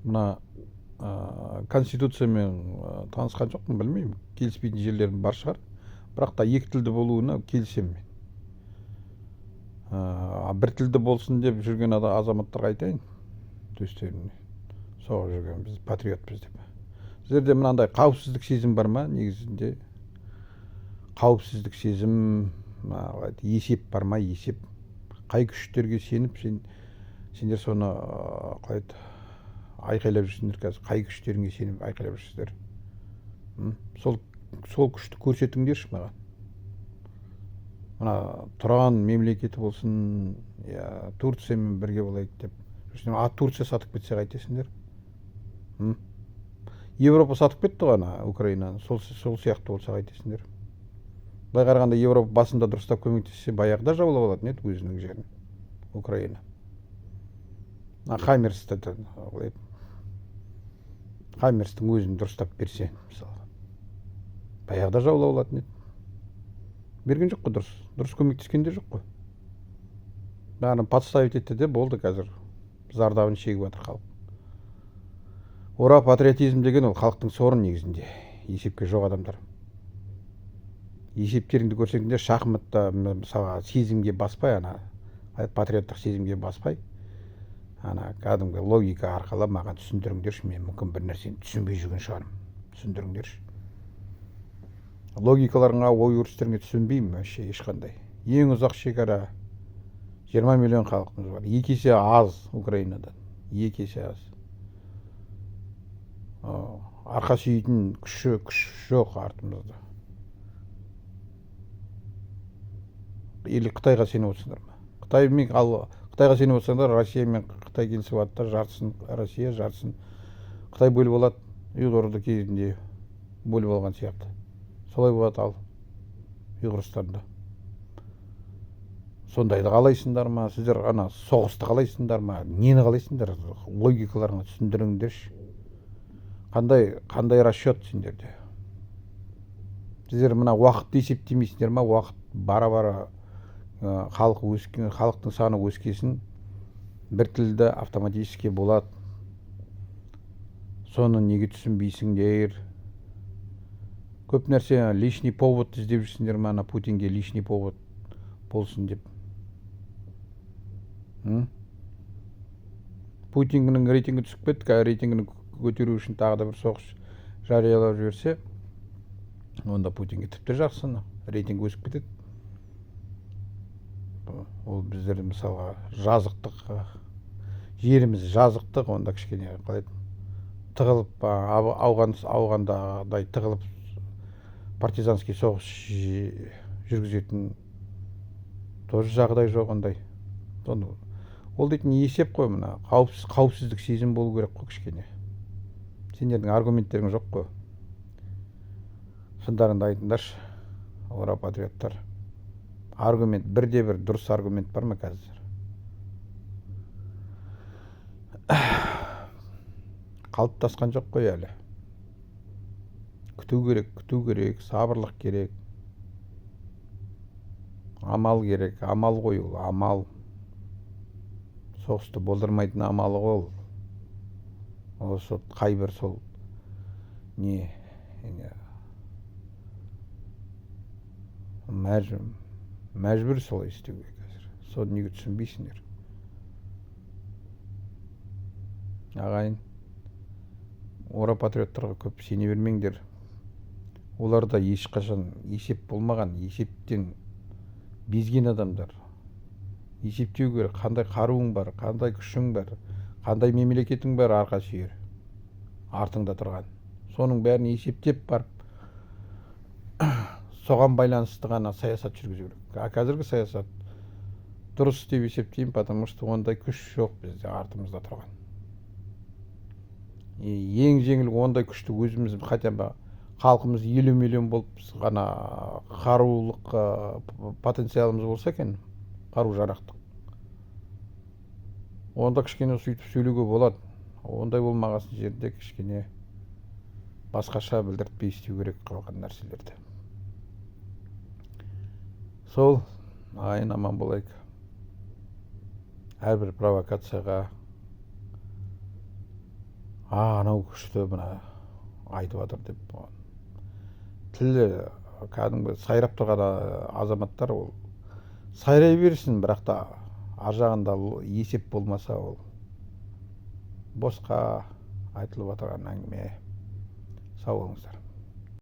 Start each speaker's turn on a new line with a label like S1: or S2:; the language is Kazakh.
S1: мына конституциямен танысқан жоқпын, білмеймін, келіспейтін жерлерім бар шығар, бірақ та екі тілді болуына келісемін мен. Бір тілді болсын деп жүрген азаматтарға айтайын, төстеріне соғып жүрген, біз патриотпыз деп. Сіздерде мынандай қауіпсіздік сезім бар ма? Негізінде қауіпсіздік сезім, есеп бар ма? Есеп қай күштерге сеніп сендер соны қалай айқайлап жүрсіңдер? Қазір қай күштеріңе сеніп айқайлап жүрсіңдер? Сол күшті көрсетіңдерші маған. Мына тұрған мемлекеті болсын, Турциямен бірге болайық деп. Турция сатып кетсе қайтесіңдер? Европа сатып кетті ғана Украинаны, сол сияқты болса қайтесіңдер? Былай қарағанда Европа басында дұрыстап көмектессе, баяғыда жаулап алатын еді өзінің жерін, Украина. Хаммерстің өзін дұрыстап берсе, мысалы, баяғыда жаулап алатын еді. Берген жоқ қой, дұрыс көмектескенде жоқ қой. Бәрін подставить етті де болды, қазір зардабын шегіп жатыр халық. Патриотизм деген ол халықтың соры негізінде, есепке жоқ адамдар. Есептеріңді көрсеңдер, шахматта мысалға сезімге баспай, патриоттық сезімге баспай, кәдімгі логика арқылы маған түсіндіріңдерші, мен мүмкін бір нәрсені түсінбей жүрген шығармын, түсіндіріңдерші. Логикаларыңа, ой өрістеріңе түсінбеймін вообще ешқандай. Ең ұзақ шекара 20 миллион халқымыз бар, 2 есе аз Украинадан, 2 есе аз. Арқа сүйейтін күш жоқ артымызда. Или Қытайға сеніп отырсыңдар ма? Қытайға сеніп отырсаңдар, Россия мен Қытай келісіп жатыр, жартысын Россия, жартысын Қытай бөліп алады. Ұйғырды кезінде бөліп алған сияқты. Солай болады ал Ұйғырстанда. Сондайды қалайсыңдар ма? Сіздер соғысты қалайсыңдар ма? Нені қалайсыңдар? Логикаларыңа түсіндіріңдерші. Қандай расчет сендерде? Сіздер мына уақытты есептемейсіңдер ма? Уақыт бара-бара халықтың саны өскесін, бір тілді автоматически болады. Соны неге түсінбейсіңдер? Көп нәрсе лишний повод іздеп жүрсіңдер ма? Путинге лишний повод болсын деп. Путиннің рейтингі түсіп кетті, рейтингін көтеру үшін тағы да бір соғыс жариялап жіберсе, онда Путинге тіпті жақсы, рейтинг өсіп кетеді. Ол біздер мысалға жазықтық, жеріміз жазықтық, онда кішкене тығылып, ауғандай тығылып партизанский соғыс жүргізетін тоже жағдай жоқ ондай. Ол дейтін есеп қой, мына қауіпсіздік сезім болу керек қой кішкене. Сендердің аргументтерің жоқ қой. Шындарыңды айтыңдаршы, патриоттар. Аргумент, бірде-бір дұрыс аргумент бар ма қазір? Қалыптасқан жоқ қой әлі. Күту керек, сабырлық керек. Амал керек, амал ғой ол, амал. Соғысты болдырмайтын амалы ғой. Осы қайбір сол мәжбүр солай істеуге қазір. Соны неге түсінбейсіңдер? Ағайын, патриоттарға көп сене бермеңдер. Оларда ешқашан есеп болмаған, есептен безген адамдар. Есептеу керек, қандай қаруың бар, қандай күшің бар, қандай мемлекетің бар арқа сүйер, артыңда тұрған. Соның бәрін есептеп барып, соған байланысты ғана саясат жүргізу керек. Қазіргі саясат дұрыс деп есептеймін, потому что ондай күш жоқ бізде артымызда тұрған. Ең жеңіл ондай күшті өзіміз, хотя бы халқымыз 50 миллион болып ғана қарулық потенциалымыз болса екен, қару жарақтық. Онда кішкене сөйтіп сөйлеуге болады. Ондай болмаған жерде кішкене басқаша білдіртпей істеу керек қалған нәрселерді. Сол, ағайын аман болайық. Әрбір провокацияға анау күшті мына айтып жатыр деп тілі кәдімгі сайрап тұрған азаматтар ол сайрай берсін, бірақ та ар жағында есеп болмаса ол босқа айтылып отырған әңгіме. Сау болыңыздар.